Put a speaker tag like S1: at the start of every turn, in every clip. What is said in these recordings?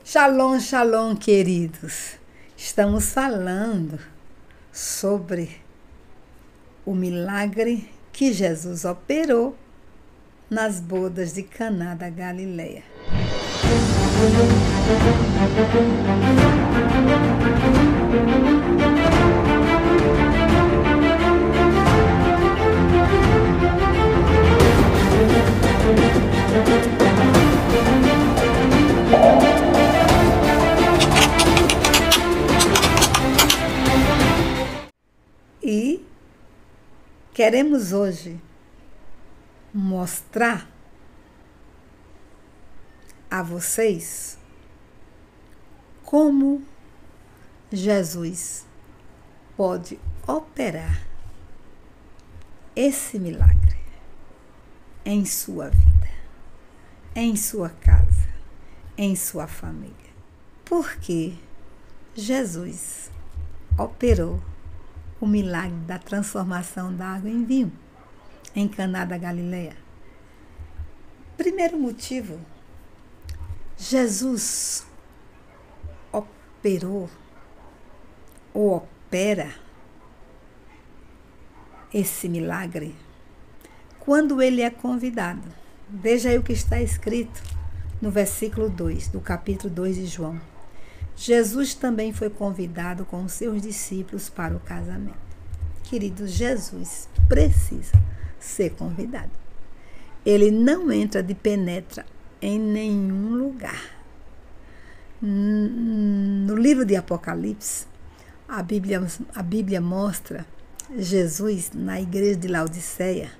S1: Shalom, shalom, queridos. Estamos falando sobre o milagre que Jesus operou nas bodas de Caná da Galileia. E queremos hoje mostrar a vocês como Jesus pode operar esse milagre em sua vida, em sua casa, em sua família. Porque Jesus operou o milagre da transformação da água em vinho em Caná da Galileia. Primeiro motivo, Jesus operou ou opera esse milagre quando ele é convidado. Veja aí o que está escrito no versículo 2 do capítulo 2 de João. Jesus também foi convidado com os seus discípulos para o casamento. Queridos, Jesus precisa ser convidado. Ele não entra de penetra em nenhum lugar. No livro de Apocalipse, a Bíblia mostra Jesus na igreja de Laodiceia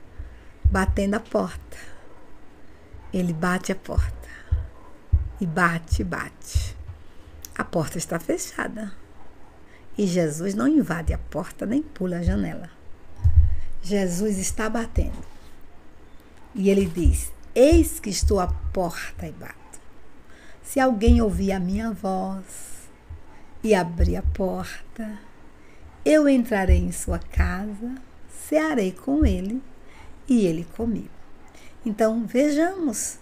S1: batendo a porta. Ele bate a porta e bate. A porta está fechada. E Jesus não invade a porta nem pula a janela. Jesus está batendo. E ele diz: eis que estou à porta e bato. Se alguém ouvir a minha voz e abrir a porta, eu entrarei em sua casa, cearei com ele e ele comigo. Então vejamos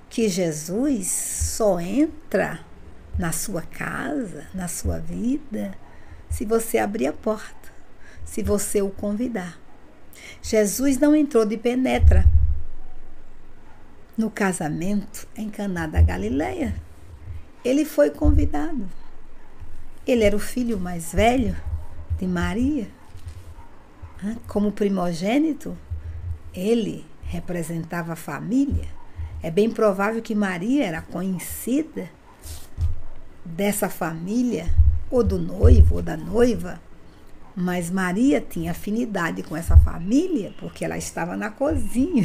S1: que Jesus só entra na sua casa, na sua vida, se você abrir a porta, se você o convidar. Jesus não entrou de penetra no casamento em Caná da Galileia. Ele foi convidado. Ele era o filho mais velho de Maria. Como primogênito, ele representava a família. É bem provável que Maria era conhecida dessa família, ou do noivo, ou da noiva, mas Maria tinha afinidade com essa família, porque ela estava na cozinha.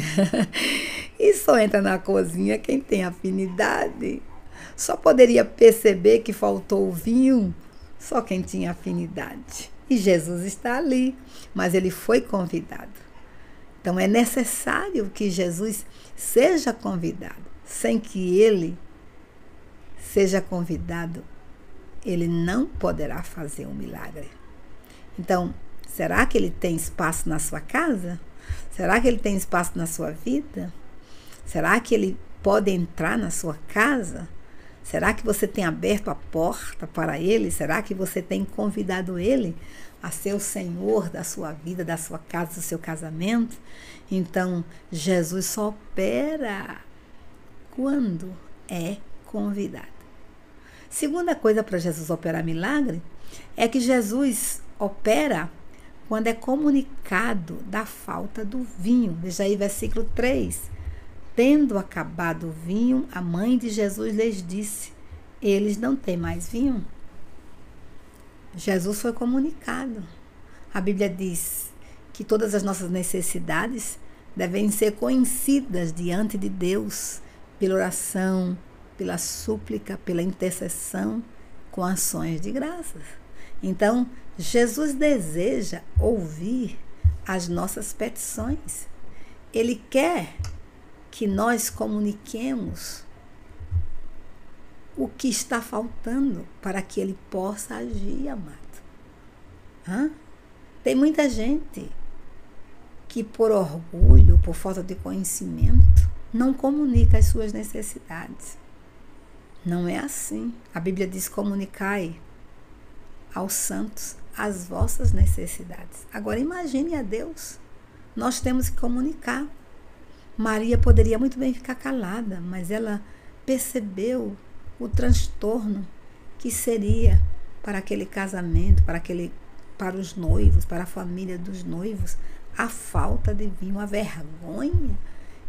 S1: E só entra na cozinha quem tem afinidade. Só poderia perceber que faltou o vinho só quem tinha afinidade. E Jesus está ali, mas ele foi convidado. Então é necessário que Jesus seja convidado. Sem que ele seja convidado, ele não poderá fazer um milagre. Então, será que ele tem espaço na sua casa? Será que ele tem espaço na sua vida? Será que ele pode entrar na sua casa? Será que você tem aberto a porta para ele? Será que você tem convidado ele a ser o Senhor da sua vida, da sua casa, do seu casamento? Então, Jesus só opera quando é convidado. Segunda coisa para Jesus operar milagre é que Jesus opera quando é comunicado da falta do vinho. Veja aí versículo 3. Tendo acabado o vinho, a mãe de Jesus lhes disse: eles não têm mais vinho. Jesus foi comunicado. A Bíblia diz que todas as nossas necessidades devem ser conhecidas diante de Deus pela oração, pela súplica, pela intercessão, com ações de graças. Então, Jesus deseja ouvir as nossas petições. Ele quer que nós comuniquemos o que está faltando para que ele possa agir, amado. Tem muita gente que, por orgulho, por falta de conhecimento, não comunica as suas necessidades. Não é assim. A Bíblia diz: comunicai aos santos as vossas necessidades. Agora imagine a Deus. Nós temos que comunicar. Maria poderia muito bem ficar calada, mas ela percebeu o transtorno que seria para aquele casamento, para os noivos, para a família dos noivos, a falta de vinho, a vergonha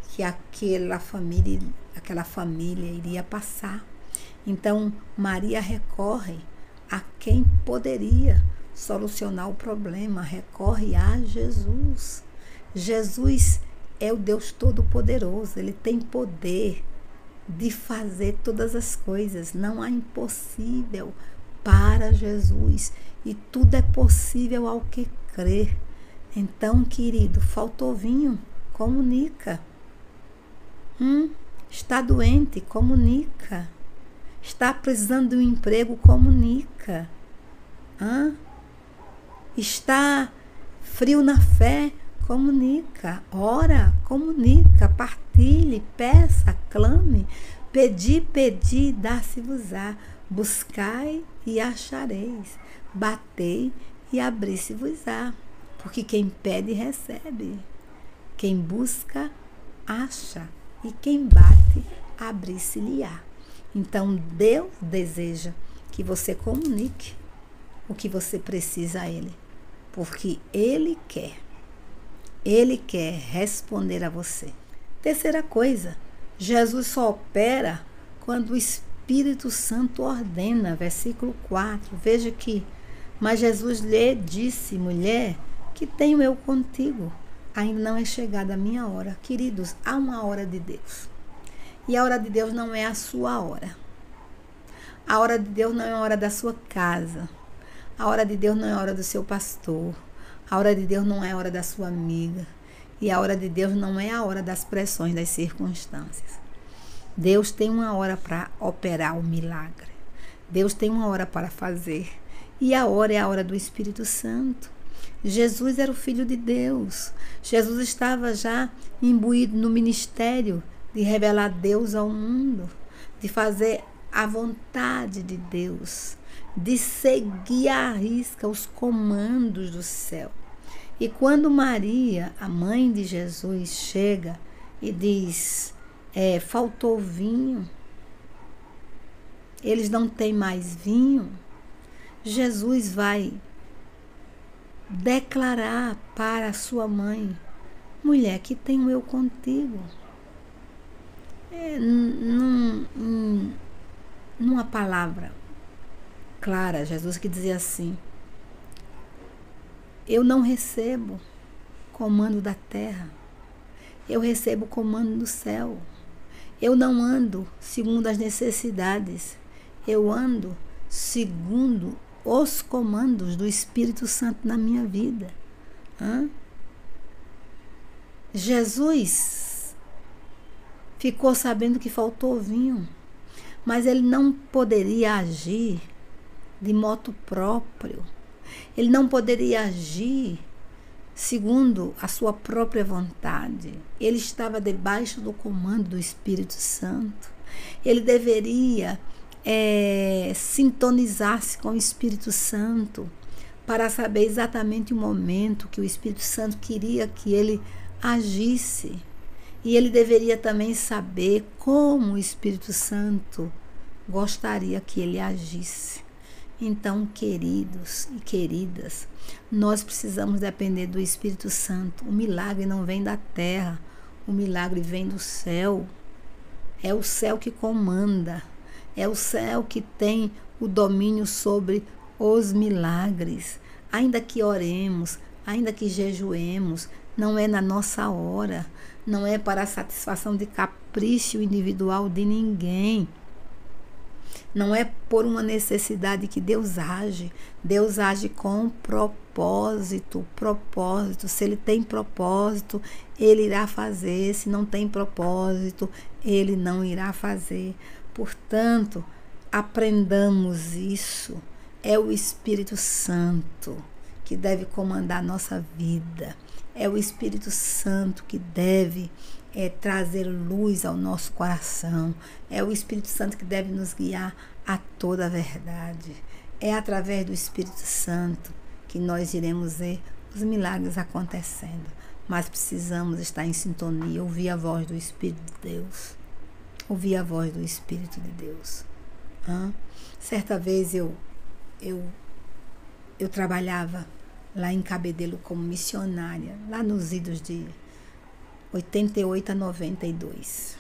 S1: que aquela família iria passar. Então, Maria recorre a quem poderia solucionar o problema, recorre a Jesus. Jesus é o Deus Todo-Poderoso, Ele tem poder de fazer todas as coisas. Não há impossível para Jesus e tudo é possível ao que crer. Então, querido, faltou vinho? Comunica. Está doente? Comunica. Está precisando de um emprego? Comunica. Está frio na fé? Comunica. Ora, comunica, partilhe, peça, clame. Pedi, dá-se-vos-á. Buscai e achareis. Batei e abri-se-vos-á. Porque quem pede, recebe. Quem busca, acha. E quem bate, abri-se-lhe-á. Então, Deus deseja que você comunique o que você precisa a Ele. Porque Ele quer responder a você. Terceira coisa, Jesus só opera quando o Espírito Santo ordena. Versículo 4, veja aqui. Mas Jesus lhe disse: mulher, que tenho eu contigo? Ainda não é chegada a minha hora. Queridos, há uma hora de Deus. E a hora de Deus não é a sua hora. A hora de Deus não é a hora da sua casa. A hora de Deus não é a hora do seu pastor. A hora de Deus não é a hora da sua amiga. E a hora de Deus não é a hora das pressões, das circunstâncias. Deus tem uma hora para operar o milagre. Deus tem uma hora para fazer. E a hora é a hora do Espírito Santo. Jesus era o Filho de Deus. Jesus estava já imbuído no ministério de revelar Deus ao mundo, de fazer a vontade de Deus, de seguir à risca os comandos do céu. E quando Maria, a mãe de Jesus, chega e diz: faltou vinho, eles não têm mais vinho, Jesus vai declarar para a sua mãe: mulher, que tenho eu contigo? Numa palavra clara, Jesus que dizia assim: eu não recebo comando da terra, eu recebo comando do céu. Eu não ando segundo as necessidades, eu ando segundo os comandos do Espírito Santo na minha vida. Jesus ficou sabendo que faltou vinho, mas ele não poderia agir de moto próprio. Ele não poderia agir segundo a sua própria vontade. Ele estava debaixo do comando do Espírito Santo. Ele deveria sintonizar-se com o Espírito Santo para saber exatamente o momento que o Espírito Santo queria que ele agisse. E ele deveria também saber como o Espírito Santo gostaria que ele agisse. Então, queridos e queridas, nós precisamos depender do Espírito Santo. O milagre não vem da terra, o milagre vem do céu. É o céu que comanda, é o céu que tem o domínio sobre os milagres. Ainda que oremos, ainda que jejuemos, não é na nossa hora, não é para a satisfação de capricho individual de ninguém. Não é por uma necessidade que Deus age. Deus age com propósito. Se Ele tem propósito, Ele irá fazer. Se não tem propósito, Ele não irá fazer. Portanto, aprendamos isso. É o Espírito Santo que deve comandar a nossa vida. É o Espírito Santo que deve trazer luz ao nosso coração. É o Espírito Santo que deve nos guiar a toda a verdade. É através do Espírito Santo que nós iremos ver os milagres acontecendo. Mas precisamos estar em sintonia, ouvir a voz do Espírito de Deus. Ouvir a voz do Espírito de Deus. Certa vez eu trabalhava lá em Cabedelo como missionária, lá nos idos de 88 a 92.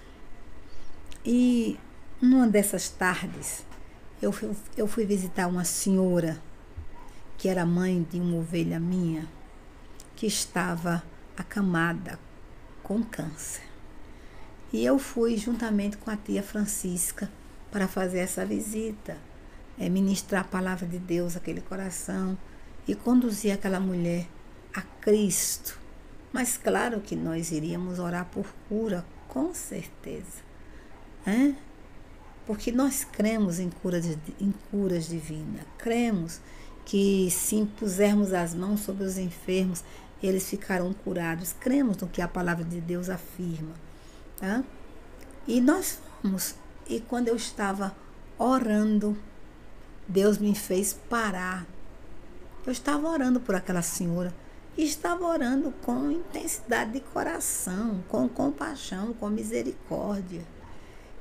S1: E numa dessas tardes, eu fui visitar uma senhora que era mãe de uma ovelha minha, que estava acamada com câncer. E eu fui juntamente com a tia Francisca para fazer essa visita, ministrar a palavra de Deus àquele coração e conduzir aquela mulher a Cristo. Mas claro que nós iríamos orar por cura, com certeza. Porque nós cremos em curas divinas. Cremos que se impusermos as mãos sobre os enfermos, eles ficarão curados. Cremos no que a palavra de Deus afirma. E nós fomos. E quando eu estava orando, Deus me fez parar. Eu estava orando por aquela senhora. E estava orando com intensidade de coração, com compaixão, com misericórdia.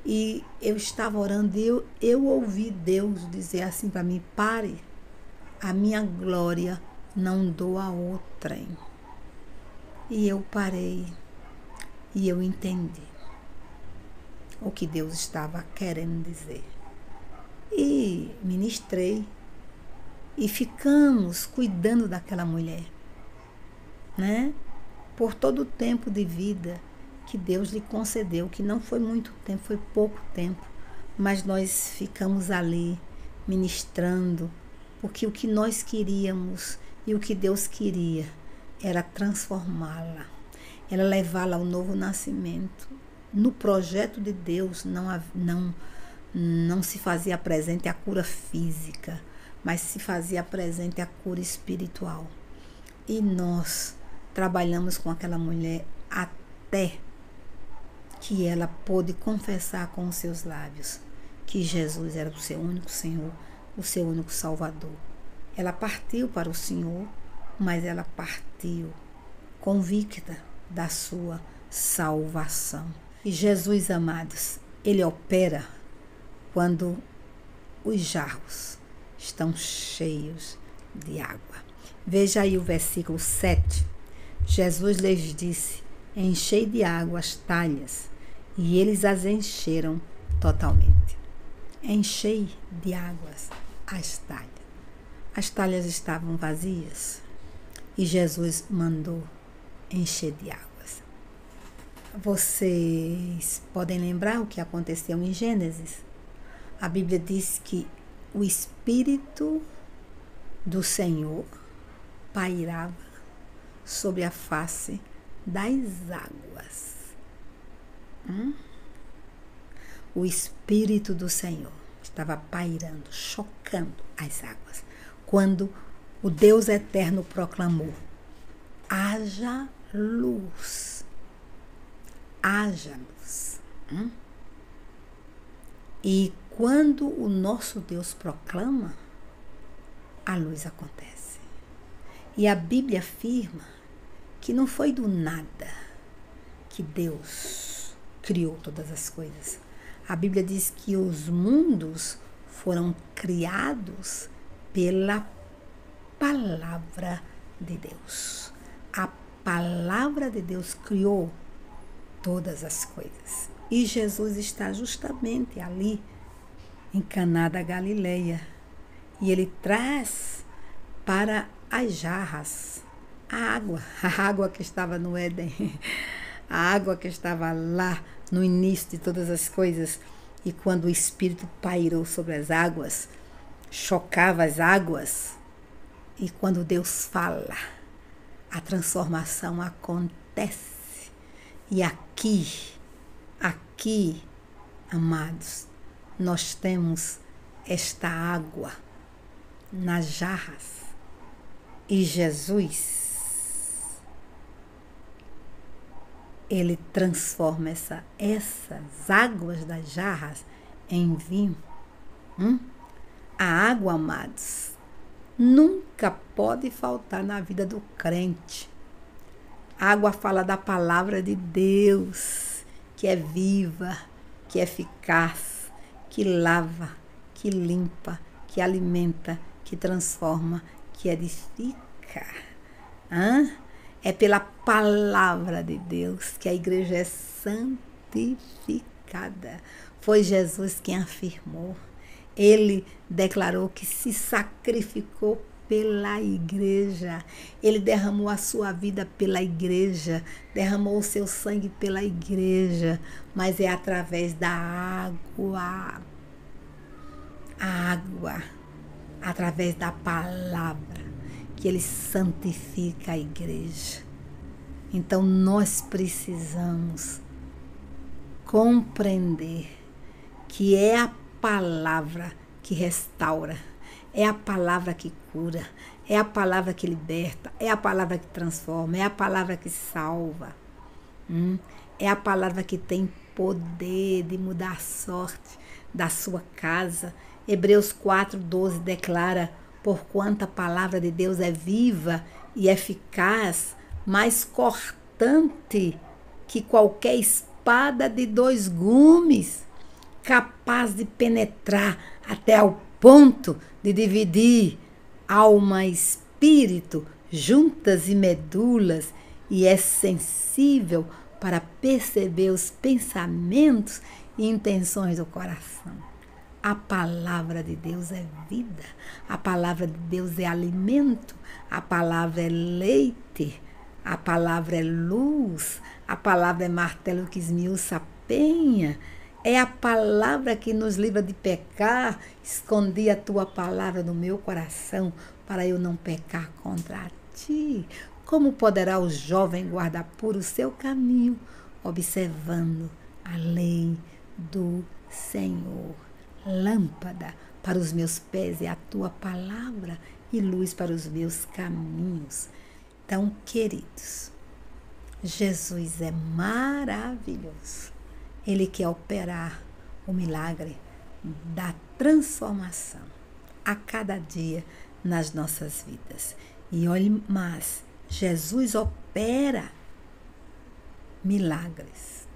S1: E eu estava orando e eu ouvi Deus dizer assim para mim: pare, a minha glória não dou a outrem. E eu parei e eu entendi o que Deus estava querendo dizer. E ministrei e ficamos cuidando daquela mulher, por todo o tempo de vida que Deus lhe concedeu, que não foi muito tempo, foi pouco tempo, mas nós ficamos ali ministrando, porque o que nós queríamos e o que Deus queria era transformá-la, era levá-la ao novo nascimento. No projeto de Deus não se fazia presente a cura física, mas se fazia presente a cura espiritual. E nós trabalhamos com aquela mulher até que ela pôde confessar com os seus lábios que Jesus era o seu único Senhor, o seu único Salvador. Ela partiu para o Senhor, mas ela partiu convicta da sua salvação. E Jesus, amados, Ele opera quando os jarros estão cheios de água. Veja aí o versículo 7. Jesus lhes disse: enchei de água as talhas, e eles as encheram totalmente. Enchei de águas as talhas. As talhas estavam vazias e Jesus mandou encher de águas. Vocês podem lembrar o que aconteceu em Gênesis? A Bíblia diz que o Espírito do Senhor pairava sobre a face das águas. O Espírito do Senhor estava pairando, chocando as águas, quando o Deus Eterno proclamou: haja luz. Haja luz. E quando o nosso Deus proclama, a luz acontece. E a Bíblia afirma que não foi do nada que Deus criou todas as coisas. A Bíblia diz que os mundos foram criados pela palavra de Deus. A palavra de Deus criou todas as coisas. E Jesus está justamente ali, em Caná da Galileia. E ele traz para as jarras a água que estava no Éden, a água que estava lá no início de todas as coisas. E quando o Espírito pairou sobre as águas, chocava as águas, e quando Deus fala, a transformação acontece. E aqui, amados, nós temos esta água nas jarras. E Jesus, ele transforma essas águas das jarras em vinho. A água, amados, nunca pode faltar na vida do crente. A água fala da palavra de Deus, que é viva, que é eficaz, que lava, que limpa, que alimenta, que transforma, que edifica. É pela palavra de Deus que a igreja é santificada. Foi Jesus quem afirmou. Ele declarou que se sacrificou pela igreja. Ele derramou a sua vida pela igreja, derramou o seu sangue pela igreja, mas é através da água. A água, através da palavra, que ele santifica a igreja. Então nós precisamos compreender que é a palavra que restaura, é a palavra que cura, é a palavra que liberta, é a palavra que transforma, é a palavra que salva. É a palavra que tem poder de mudar a sorte da sua casa. Hebreus 4:12 declara: porquanto a palavra de Deus é viva e eficaz, mais cortante que qualquer espada de 2 gumes, capaz de penetrar até ao ponto de dividir alma e espírito, juntas e medulas, e é sensível para perceber os pensamentos e intenções do coração. A palavra de Deus é vida, a palavra de Deus é alimento, a palavra é leite, a palavra é luz, a palavra é martelo que esmiuça a penha. É a palavra que nos livra de pecar. Escondi a tua palavra no meu coração para eu não pecar contra ti. Como poderá o jovem guardar puro o seu caminho, observando a lei do Senhor? Lâmpada para os meus pés é a tua palavra e luz para os meus caminhos. Então, queridos, Jesus é maravilhoso. Ele quer operar o milagre da transformação a cada dia nas nossas vidas. E olhe, mas Jesus opera milagres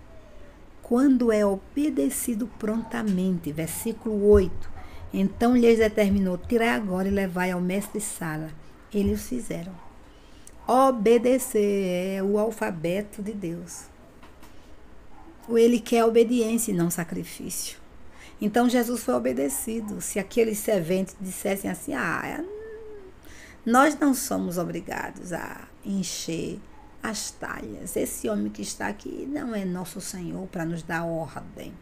S1: quando é obedecido prontamente. Versículo 8. Então lhes determinou: tirai agora e levai ao mestre-sala. Eles fizeram. Obedecer é o alfabeto de Deus. Ele quer obediência e não sacrifício. Então Jesus foi obedecido. Se aqueles serventes dissessem assim: nós não somos obrigados a encher as talhas. Esse homem que está aqui não é nosso Senhor para nos dar ordem.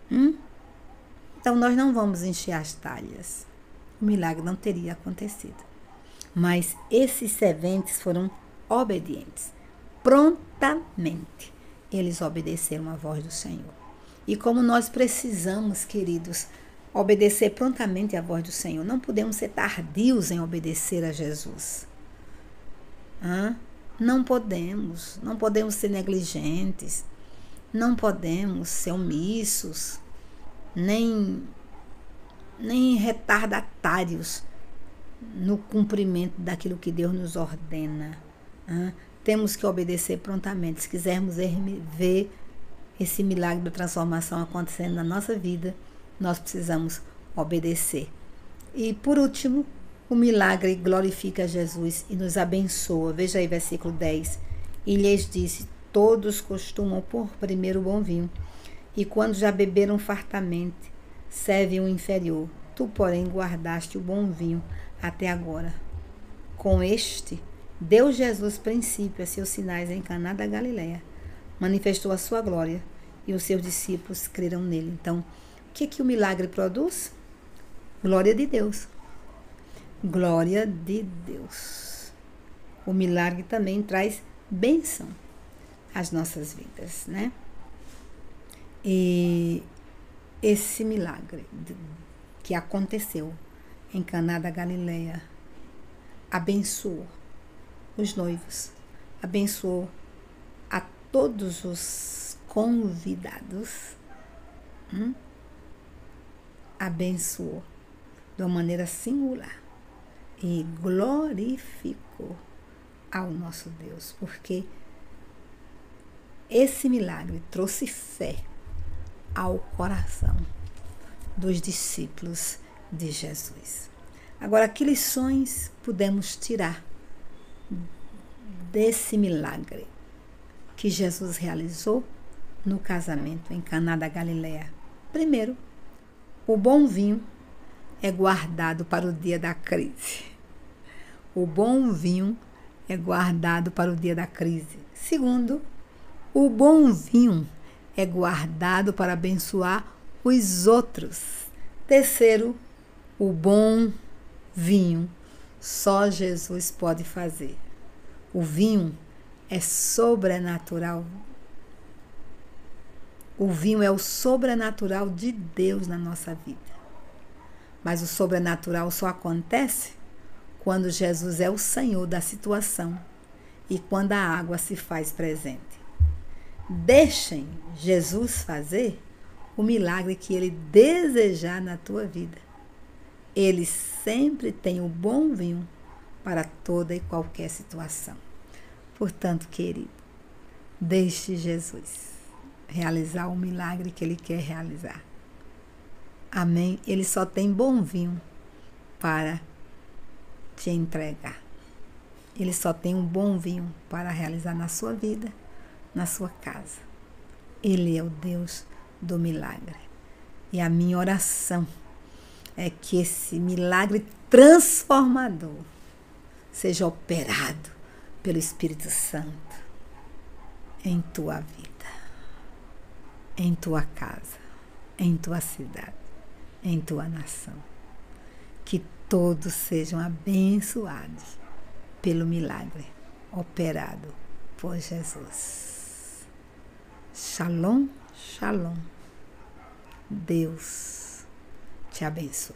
S1: Então nós não vamos encher as talhas. O milagre não teria acontecido. Mas esses serventes foram obedientes. Prontamente eles obedeceram à voz do Senhor. E como nós precisamos, queridos, obedecer prontamente à voz do Senhor. Não podemos ser tardios em obedecer a Jesus. Não podemos ser negligentes, não podemos ser omissos, nem retardatários no cumprimento daquilo que Deus nos ordena. Temos que obedecer prontamente. Se quisermos ver esse milagre da transformação acontecendo na nossa vida, nós precisamos obedecer. E por último, o milagre glorifica Jesus e nos abençoa. Veja aí versículo 10. E lhes disse: todos costumam pôr primeiro o bom vinho, e quando já beberam fartamente, servem o inferior. Tu, porém, guardaste o bom vinho até agora. Com este, deu Jesus princípio a seus sinais em Caná da Galileia. Manifestou a sua glória e os seus discípulos creram nele. Então, o que o milagre produz? Glória de Deus. Glória de Deus. O milagre também traz bênção às nossas vidas, né? E esse milagre que aconteceu em Caná da Galileia abençoou os noivos, abençoou a todos os convidados, abençoou de uma maneira singular e glorificou ao nosso Deus, porque esse milagre trouxe fé ao coração dos discípulos de Jesus. Agora, que lições podemos tirar desse milagre que Jesus realizou no casamento em Caná da Galileia? Primeiro, o bom vinho é guardado para o dia da crise. O bom vinho é guardado para o dia da crise. Segundo, o bom vinho é guardado para abençoar os outros. Terceiro, o bom vinho só Jesus pode fazer. O vinho é sobrenatural. O vinho é o sobrenatural de Deus na nossa vida. Mas o sobrenatural só acontece quando Jesus é o Senhor da situação e quando a água se faz presente. Deixem Jesus fazer o milagre que Ele desejar na tua vida. Ele sempre tem o bom vinho para toda e qualquer situação. Portanto, querido, deixe Jesus realizar o milagre que Ele quer realizar. Amém? Ele só tem bom vinho para te entregar. Ele só tem um bom vinho para realizar na sua vida, na sua casa. Ele é o Deus do milagre. E a minha oração é que esse milagre transformador seja operado pelo Espírito Santo em tua vida, em tua casa, em tua cidade, em tua nação. Que todos sejam abençoados pelo milagre operado por Jesus. Shalom, shalom. Deus te abençoe.